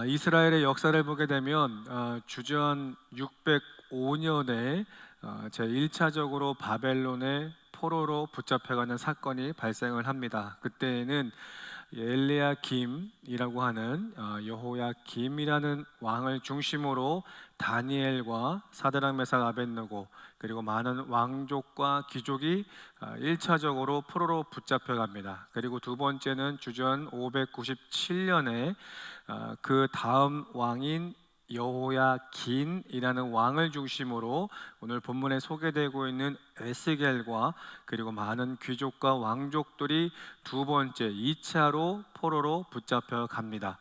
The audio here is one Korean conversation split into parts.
이스라엘의 역사를 보게 되면 주전 605년에 제1차적으로 바벨론의 포로로 붙잡혀가는 사건이 발생을 합니다. 그때에는 엘리야김이라고 하는 여호야김이라는 왕을 중심으로 다니엘과 사드락 메삭 아벳느고 그리고 많은 왕족과 귀족이 1차적으로 포로로 붙잡혀갑니다. 그리고 두 번째는 주전 597년에 그 다음 왕인 여호야긴이라는 왕을 중심으로 오늘 본문에 소개되고 있는 에스겔과 그리고 많은 귀족과 왕족들이 두 번째 2차로 포로로 붙잡혀 갑니다.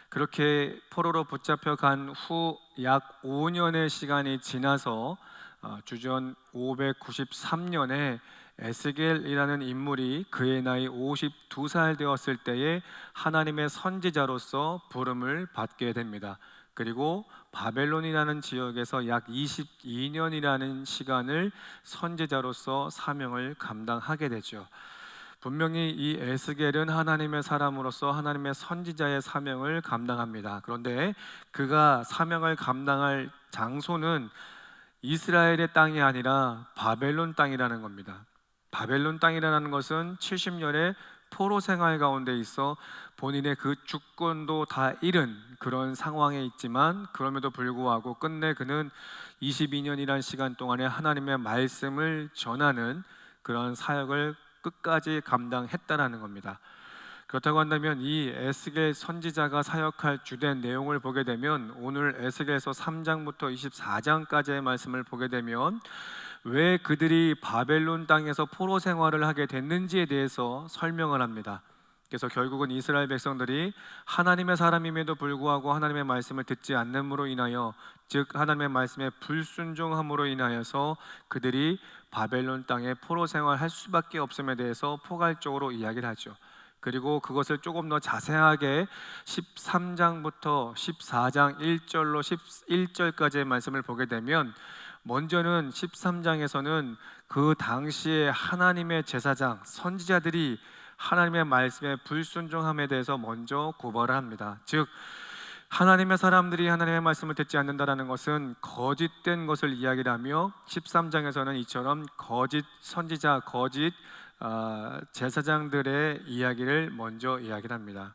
그렇게 포로로 붙잡혀 간 후 약 5년의 시간이 지나서 주전 593년에 에스겔이라는 인물이 그의 나이 52살 되었을 때에 하나님의 선지자로서 부름을 받게 됩니다. 그리고 바벨론이라는 지역에서 약 22년이라는 시간을 선지자로서 사명을 감당하게 되죠. 분명히 이 에스겔은 하나님의 사람으로서 하나님의 선지자의 사명을 감당합니다. 그런데 그가 사명을 감당할 장소는 이스라엘의 땅이 아니라 바벨론 땅이라는 겁니다. 바벨론 땅이라는 것은 70년의 포로 생활 가운데 있어 본인의 그 주권도 다 잃은 그런 상황에 있지만, 그럼에도 불구하고 끝내 그는 22년이라는 시간 동안에 하나님의 말씀을 전하는 그런 사역을 끝까지 감당했다라는 겁니다. 그렇다고 한다면 이 에스겔 선지자가 사역할 주된 내용을 보게 되면 오늘 에스겔서 3장부터 24장까지의 말씀을 보게 되면 왜 그들이 바벨론 땅에서 포로 생활을 하게 됐는지에 대해서 설명을 합니다. 그래서 결국은 이스라엘 백성들이 하나님의 사람임에도 불구하고 하나님의 말씀을 듣지 않음으로 인하여, 즉 하나님의 말씀에 불순종함으로 인하여서 그들이 바벨론 땅에 포로 생활할 수밖에 없음에 대해서 포괄적으로 이야기를 하죠. 그리고 그것을 조금 더 자세하게 13장부터 14장 1절로 11절까지의 말씀을 보게 되면, 먼저는 13장에서는 그 당시에 하나님의 제사장, 선지자들이 하나님의 말씀에 불순종함에 대해서 먼저 고발을 합니다. 즉 하나님의 사람들이 하나님의 말씀을 듣지 않는다라는 것은 거짓된 것을 이야기를 하며, 13장에서는 이처럼 거짓 선지자, 거짓 제사장들의 이야기를 먼저 이야기를 합니다.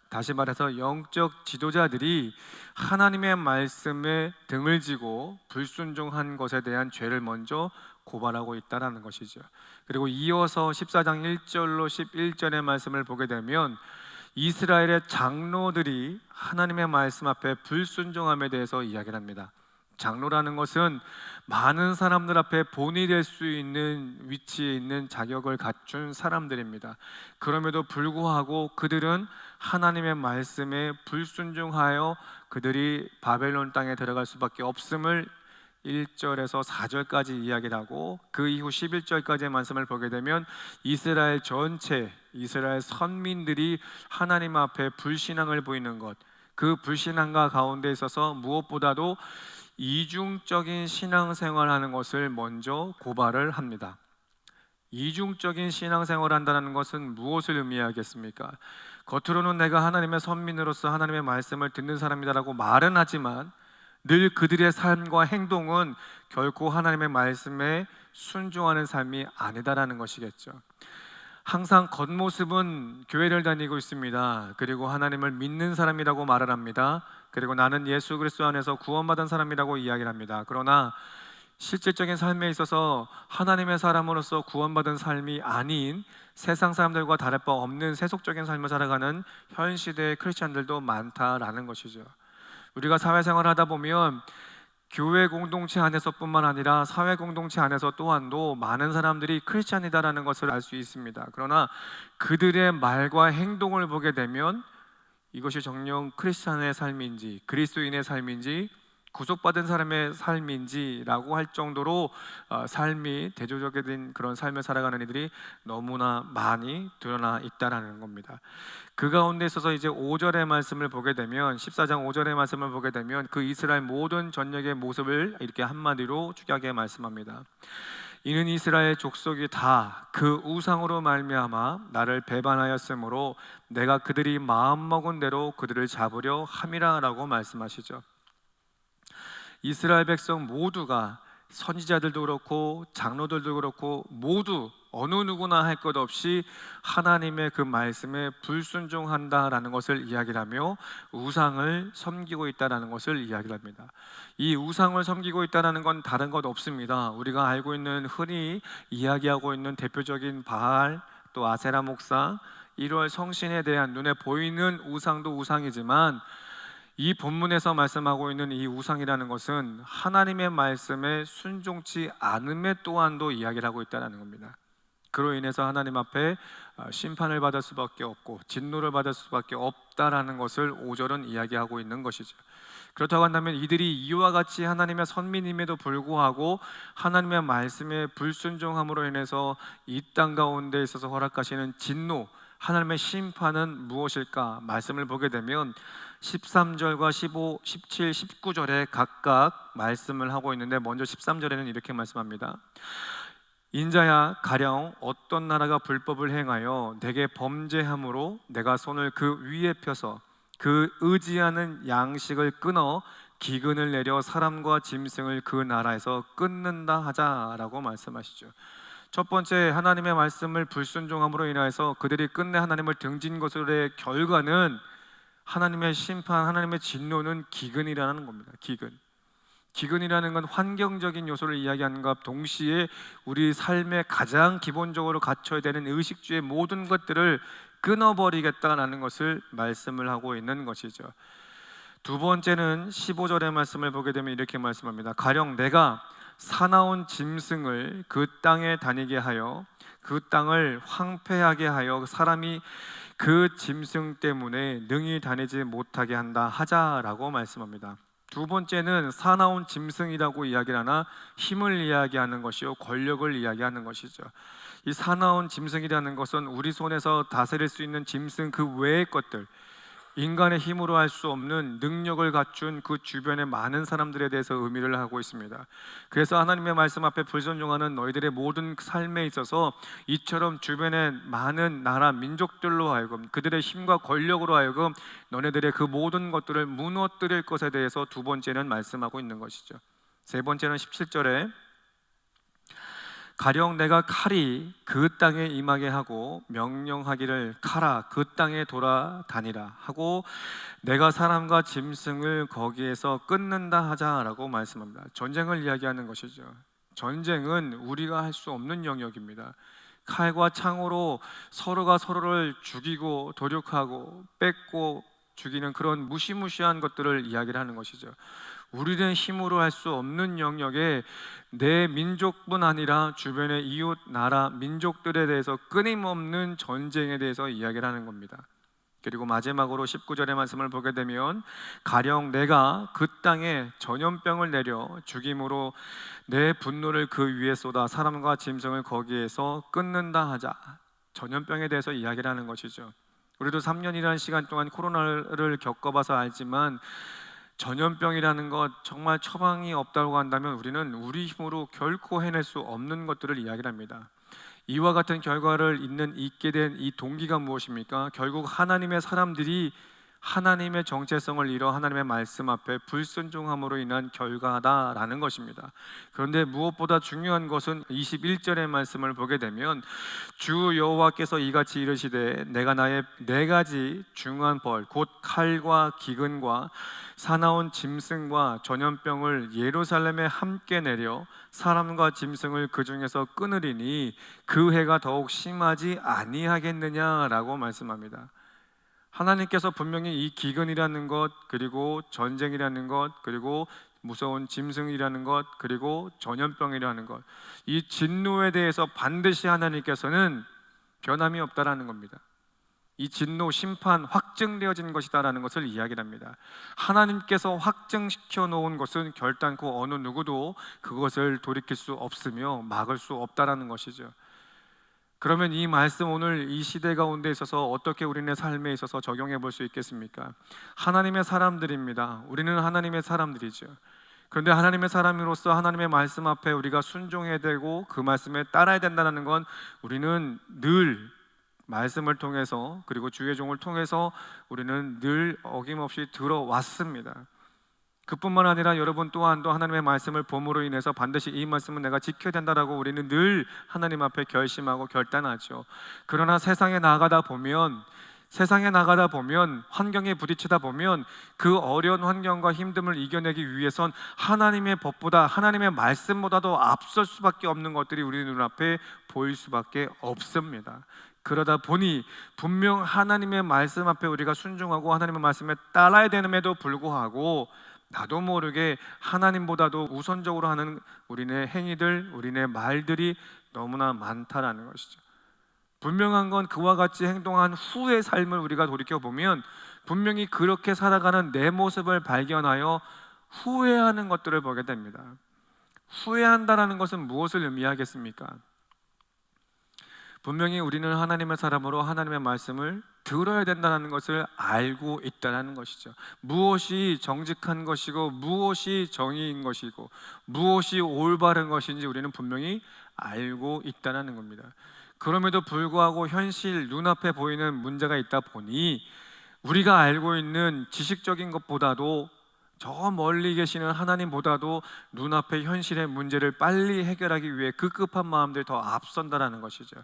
다시 말해서 영적 지도자들이 하나님의 말씀에 등을 지고 불순종한 것에 대한 죄를 먼저 고발하고 있다는 것이죠. 그리고 이어서 14장 1절로 11절의 말씀을 보게 되면 이스라엘의 장로들이 하나님의 말씀 앞에 불순종함에 대해서 이야기를 합니다. 장로라는 것은 많은 사람들 앞에 본이 될 수 있는 위치에 있는 자격을 갖춘 사람들입니다. 그럼에도 불구하고 그들은 하나님의 말씀에 불순종하여 그들이 바벨론 땅에 들어갈 수밖에 없음을 1절에서 4절까지 이야기를 하고, 그 이후 11절까지의 말씀을 보게 되면 이스라엘 전체, 이스라엘 선민들이 하나님 앞에 불신앙을 보이는 것, 그 불신앙과 가운데 있어서 무엇보다도 이중적인 신앙생활하는 것을 먼저 고발을 합니다. 이중적인 신앙생활을 한다는 것은 무엇을 의미하겠습니까? 겉으로는 내가 하나님의 선민으로서 하나님의 말씀을 듣는 사람이다라고 말은 하지만 늘 그들의 삶과 행동은 결코 하나님의 말씀에 순종하는 삶이 아니다라는 것이겠죠. 항상 겉모습은 교회를 다니고 있습니다. 그리고 하나님을 믿는 사람이라고 말을 합니다. 그리고 나는 예수 그리스도 안에서 구원받은 사람이라고 이야기를 합니다. 그러나 실질적인 삶에 있어서 하나님의 사람으로서 구원받은 삶이 아닌 세상 사람들과 다를 바 없는 세속적인 삶을 살아가는 현 시대의 크리스찬들도 많다라는 것이죠. 우리가 사회생활을 하다 보면 교회 공동체 안에서뿐만 아니라 사회 공동체 안에서 또한도 많은 사람들이 크리스찬이다라는 것을 알 수 있습니다. 그러나 그들의 말과 행동을 보게 되면 이것이 정녕 크리스찬의 삶인지 그리스도인의 삶인지 구속받은 사람의 삶인지라고 할 정도로 삶이 대조적인 그런 삶을 살아가는 이들이 너무나 많이 드러나 있다라는 겁니다. 그 가운데 있어서 이제 5절의 말씀을 보게 되면, 14장 5절의 말씀을 보게 되면 그 이스라엘 모든 전역의 모습을 이렇게 한마디로 축약해 말씀합니다. 이는 이스라엘 족속이 다 그 우상으로 말미암아 나를 배반하였으므로 내가 그들이 마음먹은 대로 그들을 잡으려 함이라라고 말씀하시죠. 이스라엘 백성 모두가 선지자들도 그렇고 장로들도 그렇고 모두 어느 누구나 할 것 없이 하나님의 그 말씀에 불순종한다라는 것을 이야기하며 우상을 섬기고 있다라는 것을 이야기합니다. 이 우상을 섬기고 있다라는 건 다른 것 없습니다. 우리가 알고 있는 흔히 이야기하고 있는 대표적인 바알 또 아세라 목사 1월 성신에 대한 눈에 보이는 우상도 우상이지만 이 본문에서 말씀하고 있는 이 우상이라는 것은 하나님의 말씀에 순종치 않음에 또한도 이야기를 하고 있다는 겁니다. 그로 인해서 하나님 앞에 심판을 받을 수밖에 없고 진노를 받을 수밖에 없다라는 것을 5절은 이야기하고 있는 것이죠. 그렇다고 한다면 이들이 이와 같이 하나님의 선민임에도 불구하고 하나님의 말씀에 불순종함으로 인해서 이 땅 가운데 있어서 허락하시는 진노, 하나님의 심판은 무엇일까? 말씀을 보게 되면 13절과 15, 17, 19절에 각각 말씀을 하고 있는데 먼저 13절에는 이렇게 말씀합니다. 인자야 가령 어떤 나라가 불법을 행하여 내게 범죄함으로 내가 손을 그 위에 펴서 그 의지하는 양식을 끊어 기근을 내려 사람과 짐승을 그 나라에서 끊는다 하자라고 말씀하시죠. 첫 번째, 하나님의 말씀을 불순종함으로 인하여서 그들이 끝내 하나님을 등진 것의 결과는 하나님의 심판, 하나님의 진노는 기근이라는 겁니다. 기근이라는 건 환경적인 요소를 이야기하는 것과 동시에 우리 삶에 가장 기본적으로 갖춰야 되는 의식주의 모든 것들을 끊어버리겠다라는 것을 말씀을 하고 있는 것이죠. 두 번째는 15절의 말씀을 보게 되면 이렇게 말씀합니다. 가령 내가 사나운 짐승을 그 땅에 다니게 하여 그 땅을 황폐하게 하여 사람이 그 짐승 때문에 능히 다니지 못하게 한다 하자라고 말씀합니다. 두 번째는 사나운 짐승이라고 이야기를 하나 힘을 이야기하는 것이요 권력을 이야기하는 것이죠. 이 사나운 짐승이라는 것은 우리 손에서 다스릴 수 있는 짐승 그 외의 것들, 인간의 힘으로 할 수 없는 능력을 갖춘 그 주변의 많은 사람들에 대해서 의미를 하고 있습니다. 그래서 하나님의 말씀 앞에 불순종하는 너희들의 모든 삶에 있어서 이처럼 주변의 많은 나라 민족들로 하여금 그들의 힘과 권력으로 하여금 너네들의 그 모든 것들을 무너뜨릴 것에 대해서 두 번째는 말씀하고 있는 것이죠. 세 번째는 17절에 가령 내가 칼이 그 땅에 임하게 하고 명령하기를 가라 그 땅에 돌아다니라 하고 내가 사람과 짐승을 거기에서 끊는다 하자라고 말씀합니다. 전쟁을 이야기하는 것이죠. 전쟁은 우리가 할 수 없는 영역입니다. 칼과 창으로 서로가 서로를 죽이고 도륙하고 뺏고 죽이는 그런 무시무시한 것들을 이야기를 하는 것이죠. 우리의 힘으로 할 수 없는 영역에 내 민족뿐 아니라 주변의 이웃 나라 민족들에 대해서 끊임없는 전쟁에 대해서 이야기를 하는 겁니다. 그리고 마지막으로 19절의 말씀을 보게 되면 가령 내가 그 땅에 전염병을 내려 죽임으로 내 분노를 그 위에 쏟아 사람과 짐승을 거기에서 끊는다 하자. 전염병에 대해서 이야기를 하는 것이죠. 우리도 3년이라는 시간 동안 코로나를 겪어봐서 알지만 전염병이라는 것 정말 처방이 없다고 한다면 우리는 우리 힘으로 결코 해낼 수 없는 것들을 이야기를 합니다. 이와 같은 결과를 있게 된 이 동기가 무엇입니까? 결국 하나님의 사람들이 하나님의 정체성을 잃어 하나님의 말씀 앞에 불순종함으로 인한 결과다라는 것입니다. 그런데 무엇보다 중요한 것은 21절의 말씀을 보게 되면 주 여호와께서 이같이 이르시되 내가 나의 네 가지 중한 벌 곧 칼과 기근과 사나운 짐승과 전염병을 예루살렘에 함께 내려 사람과 짐승을 그 중에서 끊으리니 그 해가 더욱 심하지 아니하겠느냐라고 말씀합니다. 하나님께서 분명히 이 기근이라는 것 그리고 전쟁이라는 것 그리고 무서운 짐승이라는 것 그리고 전염병이라는 것 이 진노에 대해서 반드시 하나님께서는 변함이 없다라는 겁니다. 이 진노 심판 확증되어진 것이다라는 것을 이야기를 합니다. 하나님께서 확증시켜 놓은 것은 결단코 어느 누구도 그것을 돌이킬 수 없으며 막을 수 없다라는 것이죠. 그러면 이 말씀 오늘 이 시대 가운데 있어서 어떻게 우리네 삶에 있어서 적용해 볼 수 있겠습니까? 하나님의 사람들입니다. 우리는 하나님의 사람들이죠. 그런데 하나님의 사람으로서 하나님의 말씀 앞에 우리가 순종해야 되고 그 말씀에 따라야 된다는 건 우리는 늘 말씀을 통해서 그리고 주의 종을 통해서 우리는 늘 어김없이 들어왔습니다. 그뿐만 아니라 여러분 또한도 하나님의 말씀을 봄으로 인해서 반드시 이 말씀은 내가 지켜야 된다라고 우리는 늘 하나님 앞에 결심하고 결단하죠. 그러나 세상에 나가다 보면 환경에 부딪히다 보면 그 어려운 환경과 힘듦을 이겨내기 위해선 하나님의 법보다 하나님의 말씀보다도 앞설 수밖에 없는 것들이 우리 눈앞에 보일 수밖에 없습니다. 그러다 보니 분명 하나님의 말씀 앞에 우리가 순종하고 하나님의 말씀에 따라야 되는데도 불구하고 나도 모르게 하나님보다도 우선적으로 하는 우리네 행위들, 우리네 말들이 너무나 많다라는 것이죠. 분명한 건 그와 같이 행동한 후의 삶을 우리가 돌이켜보면 분명히 그렇게 살아가는 내 모습을 발견하여 후회하는 것들을 보게 됩니다. 후회한다라는 것은 무엇을 의미하겠습니까? 분명히 우리는 하나님의 사람으로 하나님의 말씀을 들어야 된다는 것을 알고 있다는 것이죠. 무엇이 정직한 것이고 무엇이 정의인 것이고 무엇이 올바른 것인지 우리는 분명히 알고 있다는 겁니다. 그럼에도 불구하고 현실 눈앞에 보이는 문제가 있다 보니 우리가 알고 있는 지식적인 것보다도 저 멀리 계시는 하나님보다도 눈앞의 현실의 문제를 빨리 해결하기 위해 급급한 마음들이 더 앞선다라는 것이죠.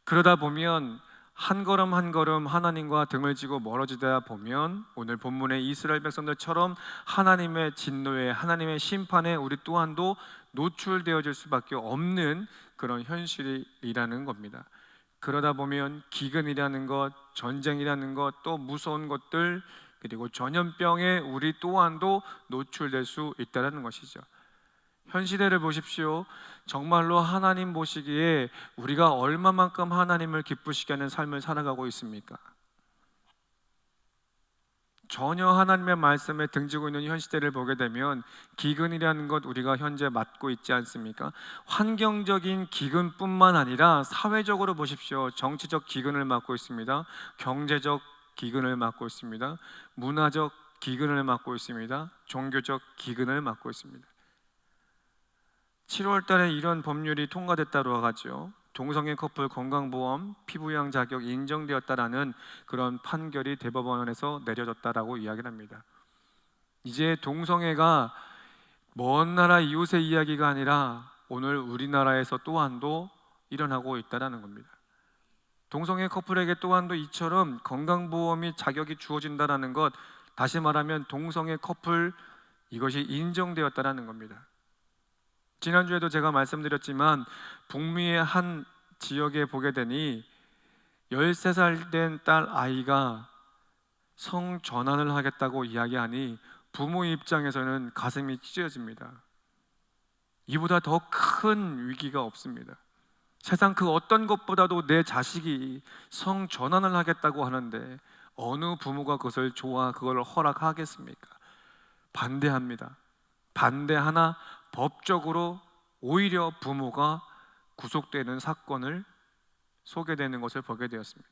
그러다 보면 한 걸음 한 걸음 하나님과 등을 지고 멀어지다 보면 오늘 본문의 이스라엘 백성들처럼 하나님의 진노에, 하나님의 심판에 우리 또한도 노출되어질 수밖에 없는 그런 현실이라는 겁니다. 그러다 보면 기근이라는 것, 전쟁이라는 것, 또 무서운 것들, 그리고 전염병에 우리 또한도 노출될 수 있다는 것이죠. 현 시대를 보십시오. 정말로 하나님 보시기에 우리가 얼마만큼 하나님을 기쁘시게 하는 삶을 살아가고 있습니까? 전혀 하나님의 말씀에 등지고 있는 현 시대를 보게 되면 기근이라는 것 우리가 현재 맞고 있지 않습니까? 환경적인 기근뿐만 아니라 사회적으로 보십시오. 정치적 기근을 맞고 있습니다. 경제적 기근을 맞고 있습니다. 문화적 기근을 맞고 있습니다. 종교적 기근을 맞고 있습니다. 7월 달에 이런 법률이 통과됐다고 하죠. 동성애 커플 건강보험 피부양 자격 인정되었다라는 그런 판결이 대법원에서 내려졌다라고 이야기를 합니다. 이제 동성애가 먼 나라 이웃의 이야기가 아니라 오늘 우리나라에서 또한도 일어나고 있다는 겁니다. 동성애 커플에게 또한도 이처럼 건강보험이 자격이 주어진다는 것, 다시 말하면 동성애 커플 이것이 인정되었다는 겁니다. 지난주에도 제가 말씀드렸지만 북미의 한 지역에 보게 되니 13살 된 딸 아이가 성전환을 하겠다고 이야기하니 부모 입장에서는 가슴이 찢어집니다. 이보다 더 큰 위기가 없습니다. 세상 그 어떤 것보다도 내 자식이 성전환을 하겠다고 하는데 어느 부모가 그것을 그걸 허락하겠습니까? 반대합니다. 반대하나 법적으로 오히려 부모가 구속되는 사건을 소개되는 것을 보게 되었습니다.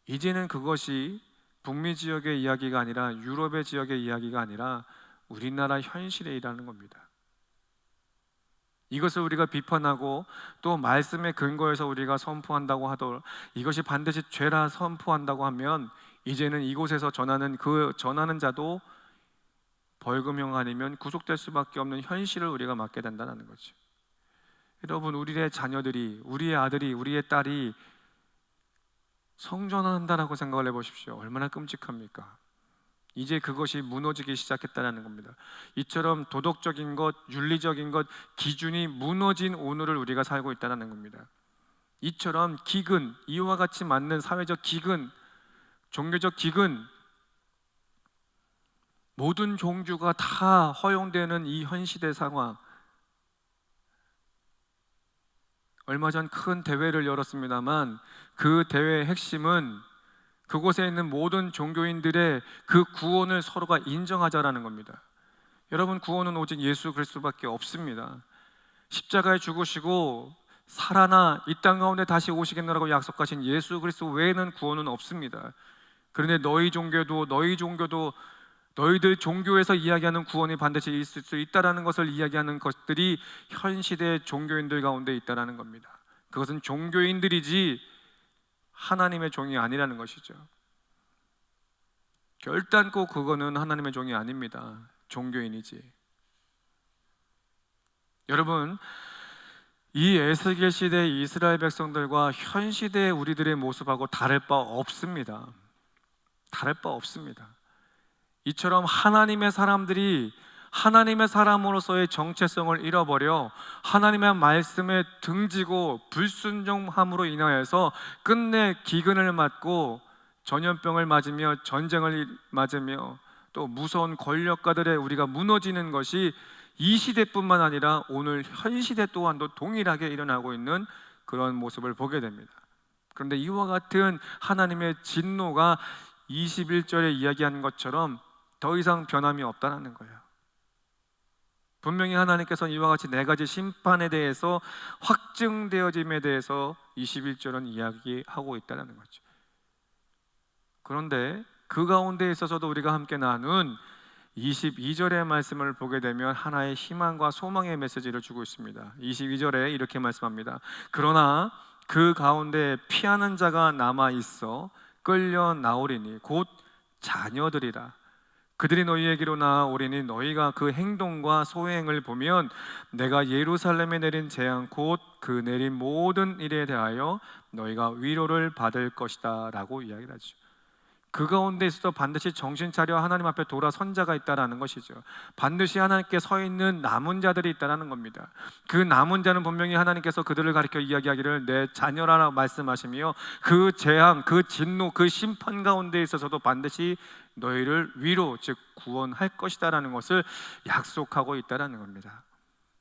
이제는 그것이 북미 지역의 이야기가 아니라 유럽의 지역의 이야기가 아니라 우리나라 현실에 일하는 겁니다. 이것을 우리가 비판하고 또 말씀의 근거에서 우리가 선포한다고 하더라도 이것이 반드시 죄라 선포한다고 하면 이제는 이곳에서 전하는 자도 벌금형 아니면 구속될 수밖에 없는 현실을 우리가 맞게 된다는 거죠. 여러분, 우리의 자녀들이, 우리의 아들이, 우리의 딸이 성전한다라고 생각을 해보십시오. 얼마나 끔찍합니까? 이제 그것이 무너지기 시작했다는 겁니다. 이처럼 도덕적인 것, 윤리적인 것, 기준이 무너진 오늘을 우리가 살고 있다는 겁니다. 이처럼 기근, 이와 같이 맞는 사회적 기근, 종교적 기근, 모든 종교가 다 허용되는 이 현 시대 상황. 얼마 전 큰 대회를 열었습니다만 그 대회의 핵심은 그곳에 있는 모든 종교인들의 그 구원을 서로가 인정하자라는 겁니다. 여러분, 구원은 오직 예수 그리스도밖에 없습니다. 십자가에 죽으시고 살아나 이 땅 가운데 다시 오시겠노라고 약속하신 예수 그리스도 외에는 구원은 없습니다. 그런데 너희 종교도 너희들 종교에서 이야기하는 구원이 반드시 있을 수 있다라는 것을 이야기하는 것들이 현 시대의 종교인들 가운데 있다라는 겁니다. 그것은 종교인들이지 하나님의 종이 아니라는 것이죠. 결단코 그거는 하나님의 종이 아닙니다. 종교인이지. 여러분, 이 에스겔 시대의 이스라엘 백성들과 현 시대의 우리들의 모습하고 다를 바 없습니다. 다를 바 없습니다. 이처럼 하나님의 사람들이 하나님의 사람으로서의 정체성을 잃어버려 하나님의 말씀에 등지고 불순종함으로 인하여서 끝내 기근을 맞고 전염병을 맞으며 전쟁을 맞으며 또 무서운 권력가들의 우리가 무너지는 것이 이 시대뿐만 아니라 오늘 현 시대 또한도 동일하게 일어나고 있는 그런 모습을 보게 됩니다. 그런데 이와 같은 하나님의 진노가 21절에 이야기하는 것처럼 더 이상 변함이 없다는 거예요. 분명히 하나님께서는 이와 같이 네 가지 심판에 대해서 확증되어짐에 대해서 21절은 이야기하고 있다는 거죠. 그런데 그 가운데 있어서도 우리가 함께 나눈 22절의 말씀을 보게 되면 하나의 희망과 소망의 메시지를 주고 있습니다. 22절에 이렇게 말씀합니다. 그러나 그 가운데 피하는 자가 남아 있어 끌려 나오리니 곧 자녀들이라. 그들이 너희에게로 나아오리니 너희가 그 행동과 소행을 보면 내가 예루살렘에 내린 재앙 곧 그 내린 모든 일에 대하여 너희가 위로를 받을 것이다 라고 이야기하죠. 그 가운데 있어서 반드시 정신 차려 하나님 앞에 돌아선 자가 있다라는 것이죠. 반드시 하나님께 서 있는 남은 자들이 있다라는 겁니다. 그 남은 자는 분명히 하나님께서 그들을 가리켜 이야기하기를 내 자녀라고 말씀하시며 그 재앙, 그 진노, 그 심판 가운데 있어서도 반드시 너희를 위로, 즉 구원할 것이다라는 것을 약속하고 있다라는 겁니다.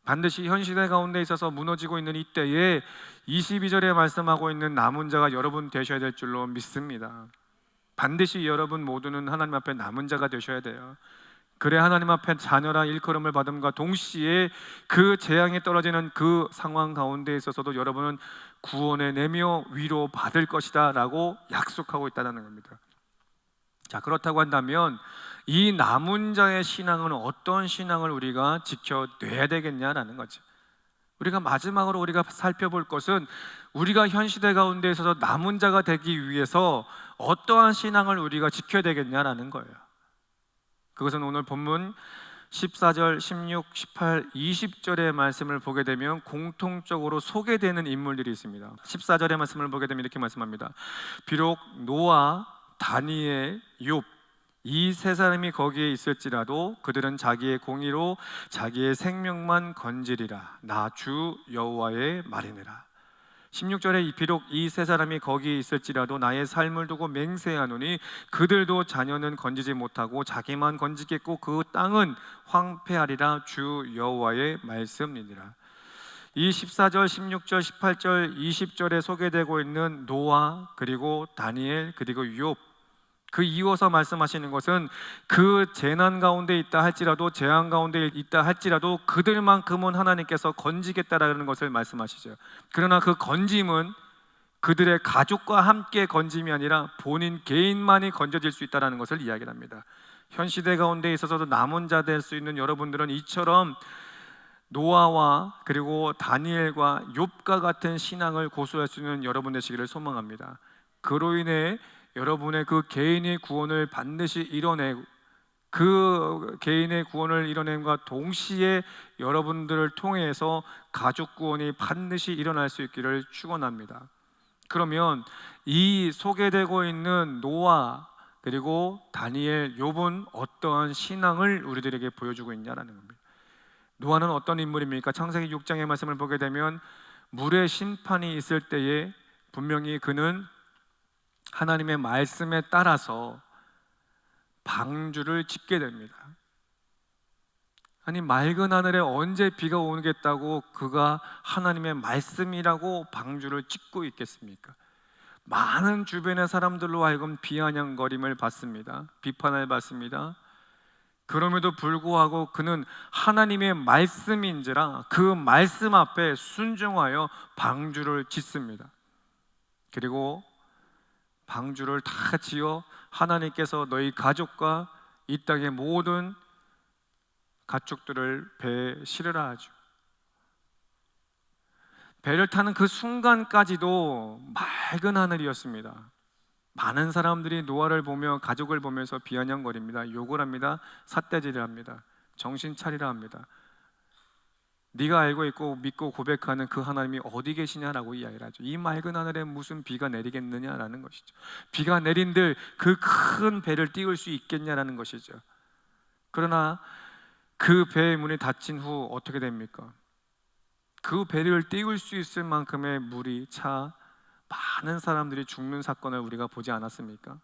반드시 현 시대 가운데 있어서 무너지고 있는 이때에 22절에 말씀하고 있는 남은 자가 여러분 되셔야 될 줄로 믿습니다. 반드시 여러분 모두는 하나님 앞에 남은 자가 되셔야 돼요. 그래 하나님 앞에 자녀라 일컬음을 받음과 동시에 그 재앙에 떨어지는 그 상황 가운데 있어서도 여러분은 구원의 내며 위로 받을 것이다 라고 약속하고 있다는 겁니다. 자, 그렇다고 한다면 이 남은 자의 신앙은 어떤 신앙을 우리가 지켜내야 되겠냐라는 거죠. 우리가 마지막으로 우리가 살펴볼 것은 우리가 현 시대 가운데 있어서 남은 자가 되기 위해서 어떠한 신앙을 우리가 지켜야 되겠냐라는 거예요. 그것은 오늘 본문 14절, 16, 18, 20절의 말씀을 보게 되면 공통적으로 소개되는 인물들이 있습니다. 14절의 말씀을 보게 되면 이렇게 말씀합니다. 비록 노아, 다니엘, 욥 이 세 사람이 거기에 있을지라도 그들은 자기의 공의로 자기의 생명만 건지리라. 나 주 여호와의 말이니라. 16절에 비록 이 세 사람이 거기에 있을지라도 나의 삶을 두고 맹세하노니 그들도 자녀는 건지지 못하고 자기만 건지겠고 그 땅은 황폐하리라. 주 여호와의 말씀이니라. 이 14절, 16절, 18절, 20절에 소개되고 있는 노아 그리고 다니엘 그리고 욥 그 이어서 말씀하시는 것은 그 재난 가운데 있다 할지라도 재앙 가운데 있다 할지라도 그들만큼은 하나님께서 건지겠다라는 것을 말씀하시죠. 그러나 그 건짐은 그들의 가족과 함께 건짐이 아니라 본인 개인만이 건져질 수 있다는 것을 이야기합니다. 현 시대 가운데 있어서도 남은 자 될 수 있는 여러분들은 이처럼 노아와 그리고 다니엘과 욥과 같은 신앙을 고수할 수 있는 여러분 되시기를 소망합니다. 그로 인해 여러분의 그 개인의 구원을 반드시 이뤄내고 그 개인의 구원을 이뤄냄과 동시에 여러분들을 통해서 가족 구원이 반드시 일어날 수 있기를 축원합니다. 그러면 이 소개되고 있는 노아 그리고 다니엘, 욥은 어떠한 신앙을 우리들에게 보여주고 있냐라는 겁니다. 노아는 어떤 인물입니까? 창세기 6장의 말씀을 보게 되면 물의 심판이 있을 때에 분명히 그는 하나님의 말씀에 따라서 방주를 짓게 됩니다. 아니 맑은 하늘에 언제 비가 오겠다고 그가 하나님의 말씀이라고 방주를 짓고 있겠습니까? 많은 주변의 사람들로 하여금 비아냥거림을 받습니다. 비판을 받습니다. 그럼에도 불구하고 그는 하나님의 말씀인지라 그 말씀 앞에 순종하여 방주를 짓습니다. 그리고 방주를 다 지어 하나님께서 너희 가족과 이 땅의 모든 가축들을 배에 실으라 하죠. 배를 타는 그 순간까지도 맑은 하늘이었습니다. 많은 사람들이 노아를 보며 가족을 보면서 비아냥거립니다. 욕을 합니다. 삿대질을 합니다. 정신 차리라 합니다. 네가 알고 있고 믿고 고백하는 그 하나님이 어디 계시냐라고 이야기를 하죠. 이 맑은 하늘에 무슨 비가 내리겠느냐라는 것이죠. 비가 내린들 그 큰 배를 띄울 수 있겠냐라는 것이죠. 그러나 그 배의 문이 닫힌 후 어떻게 됩니까? 그 배를 띄울 수 있을 만큼의 물이 차 많은 사람들이 죽는 사건을 우리가 보지 않았습니까?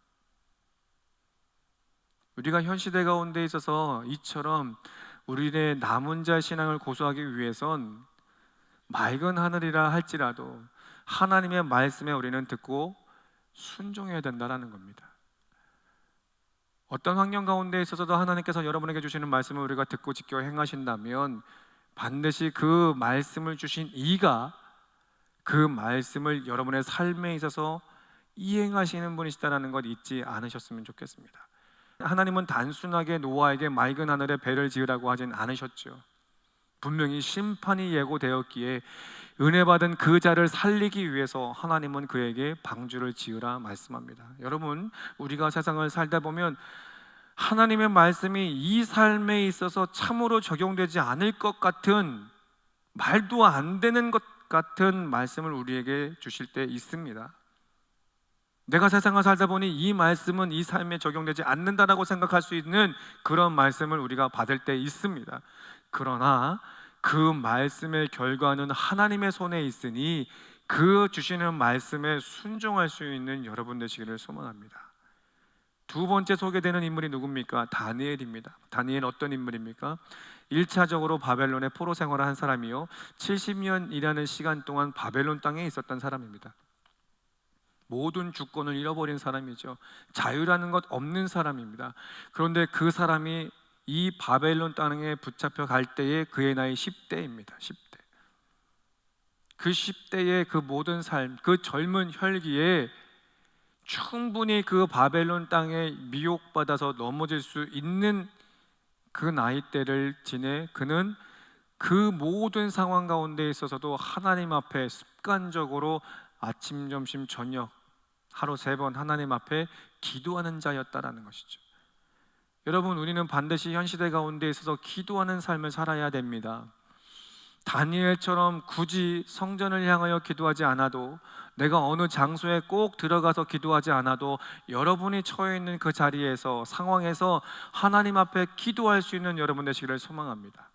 우리가 현 시대 가운데 있어서 이처럼 우리의 남은 자 신앙을 고수하기 위해선 맑은 하늘이라 할지라도 하나님의 말씀에 우리는 듣고 순종해야 된다는 겁니다. 어떤 환경 가운데 있어서도 하나님께서 여러분에게 주시는 말씀을 우리가 듣고 지켜 행하신다면 반드시 그 말씀을 주신 이가 그 말씀을 여러분의 삶에 있어서 이행하시는 분이시다는 것 잊지 않으셨으면 좋겠습니다. 하나님은 단순하게 노아에게 맑은 하늘에 배를 지으라고 하진 않으셨죠. 분명히 심판이 예고되었기에 은혜 받은 그 자를 살리기 위해서 하나님은 그에게 방주를 지으라 말씀합니다. 여러분, 우리가 세상을 살다 보면 하나님의 말씀이 이 삶에 있어서 참으로 적용되지 않을 것 같은, 말도 안 되는 것 같은 말씀을 우리에게 주실 때 있습니다. 내가 세상을 살다 보니 이 말씀은 이 삶에 적용되지 않는다라고 생각할 수 있는 그런 말씀을 우리가 받을 때 있습니다. 그러나 그 말씀의 결과는 하나님의 손에 있으니 그 주시는 말씀에 순종할 수 있는 여러분 되시기를 소망합니다. 두 번째 소개되는 인물이 누굽니까? 다니엘입니다. 다니엘 어떤 인물입니까? 1차적으로 바벨론의 포로 생활을 한 사람이요 70년이라는 시간 동안 바벨론 땅에 있었던 사람입니다. 모든 주권을 잃어버린 사람이죠. 자유라는 것 없는 사람입니다. 그런데 그 사람이 이 바벨론 땅에 붙잡혀 갈 때에 그의 나이 10대입니다. 10대. 그 10대의 그 모든 삶, 그 젊은 혈기에 충분히 그 바벨론 땅에 미혹받아서 넘어질 수 있는 그 나이대를 지내 그는 그 모든 상황 가운데 있어서도 하나님 앞에 습관적으로 아침, 점심, 저녁 하루 3번 하나님 앞에 기도하는 자였다라는 것이죠. 여러분, 우리는 반드시 현 시대 가운데 있어서 기도하는 삶을 살아야 됩니다. 다니엘처럼 굳이 성전을 향하여 기도하지 않아도, 내가 어느 장소에 꼭 들어가서 기도하지 않아도 여러분이 처해 있는 그 자리에서, 상황에서 하나님 앞에 기도할 수 있는 여러분 되시기를 소망합니다.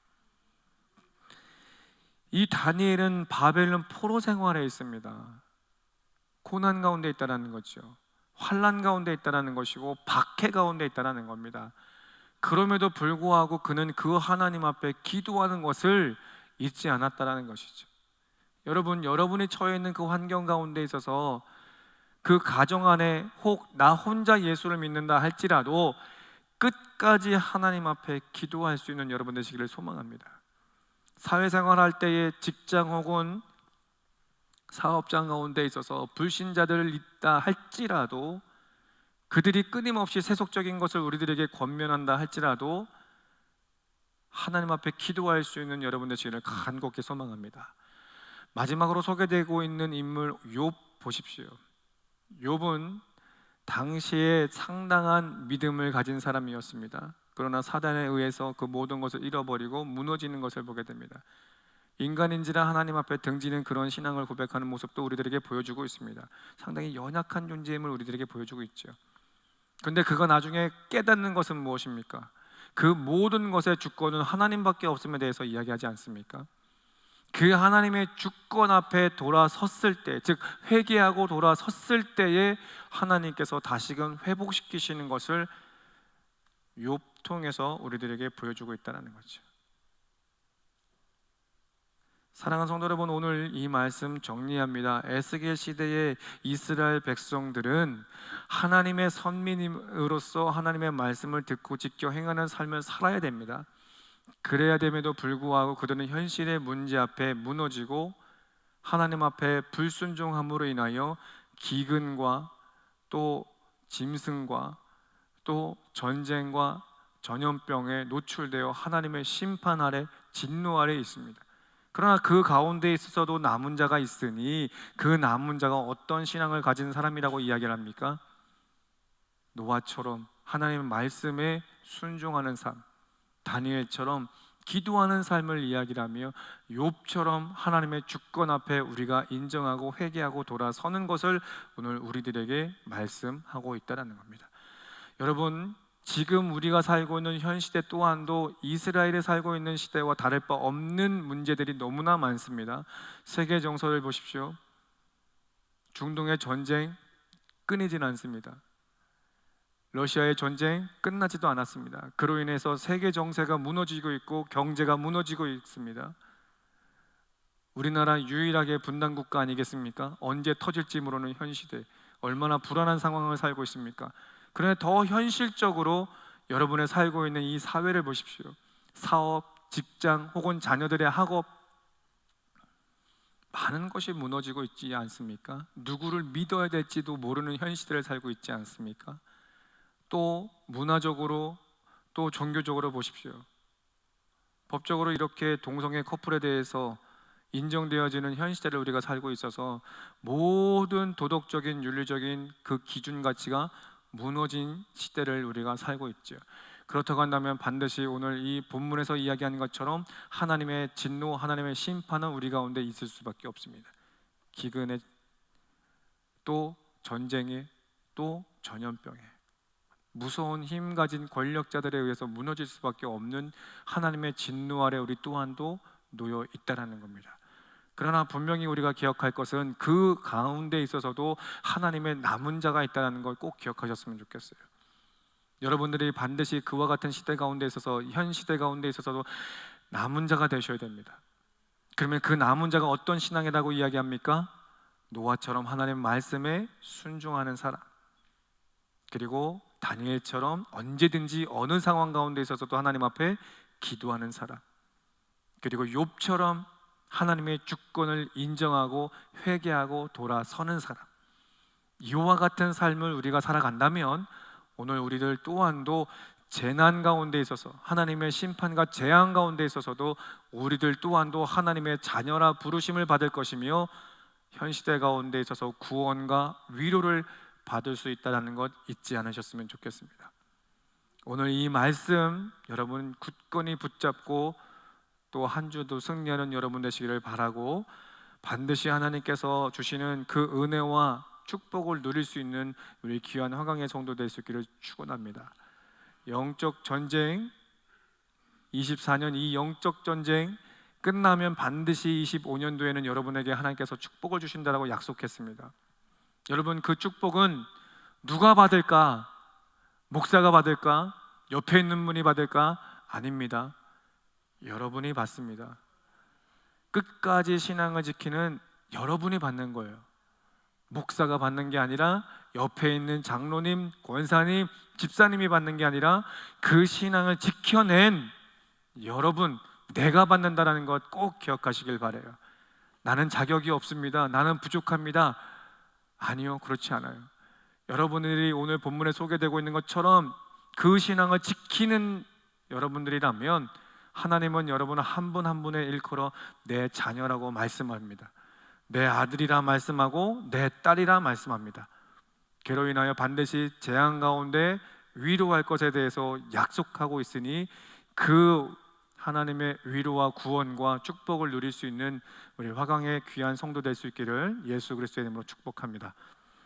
이 다니엘은 바벨론 포로 생활에 있습니다. 고난 가운데 있다라는 거죠. 환난 가운데 있다라는 것이고 박해 가운데 있다라는 겁니다. 그럼에도 불구하고 그는 그 하나님 앞에 기도하는 것을 잊지 않았다라는 것이죠. 여러분, 여러분이 처해 있는 그 환경 가운데 있어서 그 가정 안에 혹 나 혼자 예수를 믿는다 할지라도 끝까지 하나님 앞에 기도할 수 있는 여러분 되시기를 소망합니다. 사회생활 할 때에 직장 혹은 사업장 가운데 있어서 불신자들을 있다 할지라도, 그들이 끊임없이 세속적인 것을 우리들에게 권면한다 할지라도 하나님 앞에 기도할 수 있는 여러분 되시기를 간곡히 소망합니다. 마지막으로 소개되고 있는 인물 욥 보십시오. 욥은 당시에 상당한 믿음을 가진 사람이었습니다. 그러나 사단에 의해서 그 모든 것을 잃어버리고 무너지는 것을 보게 됩니다. 인간인지라 하나님 앞에 등지는 그런 신앙을 고백하는 모습도 우리들에게 보여주고 있습니다. 상당히 연약한 존재임을 우리들에게 보여주고 있죠. 그런데 그가 나중에 깨닫는 것은 무엇입니까? 그 모든 것의 주권은 하나님밖에 없음에 대해서 이야기하지 않습니까? 그 하나님의 주권 앞에 돌아섰을 때, 즉 회개하고 돌아섰을 때에 하나님께서 다시금 회복시키시는 것을 욥 통해서 우리들에게 보여주고 있다는 거죠. 사랑하는 성도 여러분, 오늘 이 말씀 정리합니다. 에스겔 시대의 이스라엘 백성들은 하나님의 선민으로서 하나님의 말씀을 듣고 지켜 행하는 삶을 살아야 됩니다. 그래야 됨에도 불구하고 그들은 현실의 문제 앞에 무너지고 하나님 앞에 불순종함으로 인하여 기근과 또 짐승과 또 전쟁과 전염병에 노출되어 하나님의 심판 아래, 진노 아래 있습니다. 그러나 그 가운데 있어서도 남은 자가 있으니 그 남은 자가 어떤 신앙을 가진 사람이라고 이야기를 합니까? 노아처럼 하나님의 말씀에 순종하는 삶, 다니엘처럼 기도하는 삶을 이야기하며 욥처럼 하나님의 주권 앞에 우리가 인정하고 회개하고 돌아서는 것을 오늘 우리들에게 말씀하고 있다는 겁니다. 여러분, 지금 우리가 살고 있는 현 시대 또한도 이스라엘이 살고 있는 시대와 다를 바 없는 문제들이 너무나 많습니다. 세계 정서를 보십시오. 중동의 전쟁 끊이질 않습니다. 러시아의 전쟁 끝나지도 않았습니다. 그로 인해서 세계 정세가 무너지고 있고 경제가 무너지고 있습니다. 우리나라 유일하게 분단 국가 아니겠습니까? 언제 터질지 모르는 현 시대, 얼마나 불안한 상황을 살고 있습니까? 그러나 더 현실적으로 여러분의 살고 있는 이 사회를 보십시오. 사업, 직장 혹은 자녀들의 학업, 많은 것이 무너지고 있지 않습니까? 누구를 믿어야 될지도 모르는 현 시대를 살고 있지 않습니까? 또 문화적으로, 또 종교적으로 보십시오. 법적으로 이렇게 동성애 커플에 대해서 인정되어지는 현 시대를 우리가 살고 있어서 모든 도덕적인 윤리적인 그 기준 가치가 무너진 시대를 우리가 살고 있죠. 그렇다고 한다면 반드시 오늘 이 본문에서 이야기하는 것처럼 하나님의 진노, 하나님의 심판은 우리 가운데 있을 수밖에 없습니다. 기근에, 또 전쟁에, 또 전염병에, 무서운 힘 가진 권력자들에 의해서 무너질 수밖에 없는 하나님의 진노 아래 우리 또한도 놓여 있다라는 겁니다. 그러나 분명히 우리가 기억할 것은 그 가운데 있어서도 하나님의 남은 자가 있다는 걸 꼭 기억하셨으면 좋겠어요. 여러분들이 반드시 그와 같은 시대 가운데 있어서, 현 시대 가운데 있어서도 남은 자가 되셔야 됩니다. 그러면 그 남은 자가 어떤 신앙이라고 이야기합니까? 노아처럼 하나님 말씀에 순종하는 사람, 그리고 다니엘처럼 언제든지 어느 상황 가운데 있어서도 하나님 앞에 기도하는 사람, 그리고 욥처럼 하나님의 주권을 인정하고 회개하고 돌아서는 사람, 이와 같은 삶을 우리가 살아간다면 오늘 우리들 또한도 재난 가운데 있어서, 하나님의 심판과 재앙 가운데 있어서도 우리들 또한도 하나님의 자녀라 부르심을 받을 것이며 현 시대 가운데 있어서 구원과 위로를 받을 수 있다는 것 잊지 않으셨으면 좋겠습니다. 오늘 이 말씀 여러분 굳건히 붙잡고 또 한 주도 승리하는 여러분 되시기를 바라고, 반드시 하나님께서 주시는 그 은혜와 축복을 누릴 수 있는 우리 귀한 화강의 성도 될 수 있기를 축원합니다. 영적 전쟁, 24년 이 영적 전쟁 끝나면 반드시 25년도에는 여러분에게 하나님께서 축복을 주신다라고 약속했습니다. 여러분, 그 축복은 누가 받을까? 목사가 받을까? 옆에 있는 분이 받을까? 아닙니다. 여러분이 받습니다. 끝까지 신앙을 지키는 여러분이 받는 거예요. 목사가 받는 게 아니라 옆에 있는 장로님, 권사님, 집사님이 받는 게 아니라 그 신앙을 지켜낸 여러분, 내가 받는다라는 것 꼭 기억하시길 바라요. 나는 자격이 없습니다. 나는 부족합니다. 아니요, 그렇지 않아요. 여러분들이 오늘 본문에 소개되고 있는 것처럼 그 신앙을 지키는 여러분들이라면 하나님은 여러분을 한 분 한 분에 일컬어 내 자녀라고 말씀합니다. 내 아들이라 말씀하고 내 딸이라 말씀합니다. 그로 인하여 반드시 재앙 가운데 위로할 것에 대해서 약속하고 있으니 그 하나님의 위로와 구원과 축복을 누릴 수 있는 우리 화강의 귀한 성도 될 수 있기를 예수 그리스도의 이름으로 축복합니다.